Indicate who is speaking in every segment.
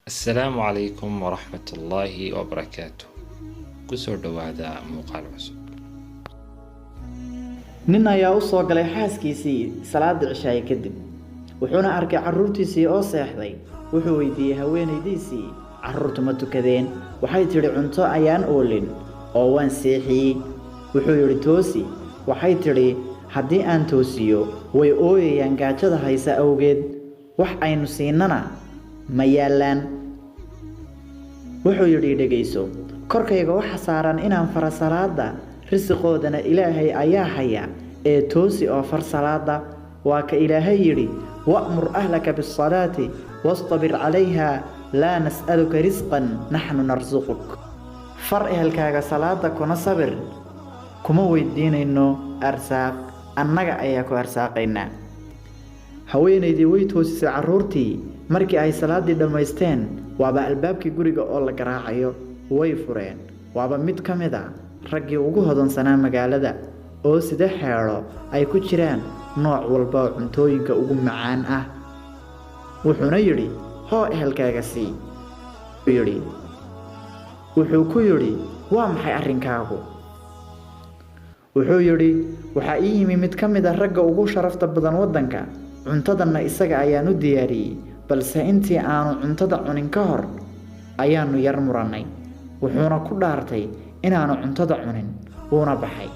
Speaker 1: السلام عليكم ورحمة الله وبركاته. kusoo dhawaada muuqaal cusub.
Speaker 2: nin ayaa u soo galay xaaskiisii salaada cishaay kadib wuxuuna arkay carruurtiisii oo seexday. wuxuu weydiiyey haweenaydiisii, carruurtu ma tukadeen? waxay tidhi cunto ayaan oolin oo waan seexiyey. wuxuu yidhi toosi. waxay tidhi haddii aan toosiyo way ooyayaan gaajada haysa awgeed, wax aynu siinana ma yaallaan. wuxuu yidhi dhegayso, korkayga waxa saaran inaan fara salaada, risiqoodana ilaahay ayaa haya, ee toosi oo far salaada. waa ka ilaahay yidhi wa'mur ahlaka bisalaati wastabir calayha laa nas'aluka risqan naxnu narsuquk. far ehelkaaga salaada kuna sabir, kuma weydiinayno arsaaq, annaga ayaa ku arsaaqaynaa. haweenaydii way toosisay carruurtii. markii ay salaaddii dhammaysteen waaba albaabkii guriga oo la garaacayo. way fureen. waaba mid ka mid a raggii ugu hodansanaa magaalada oo sida xeedho ay ku jiraan nooc walba oo cuntooyinka ugu macaan ah. wuxuuna yidhi hoo ehelkaaga sii. wuxuu ku yidhi waa maxay arrinkaagu? wuxuu yidhi waxaa ii yimi mid ka mid a ragga ugu sharafta badan waddanka, cuntadanna isaga ayaan u diyaariyey, balse intii aanu cuntada cunin ka hor ayaannu yar murannay. wuxuuna ku dhaartay inaanu cuntada cunin, wuuna baxay.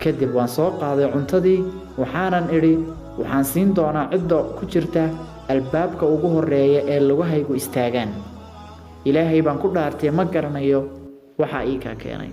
Speaker 2: kadib waan soo qaaday cuntadii, waxaanan idhi waxaan siin doonaa cidda ku jirta albaabka ugu horreeya ee lugahaygu istaagaan. ilaahay baan ku dhaartay ma garanayo waxaa ii kaa keenay.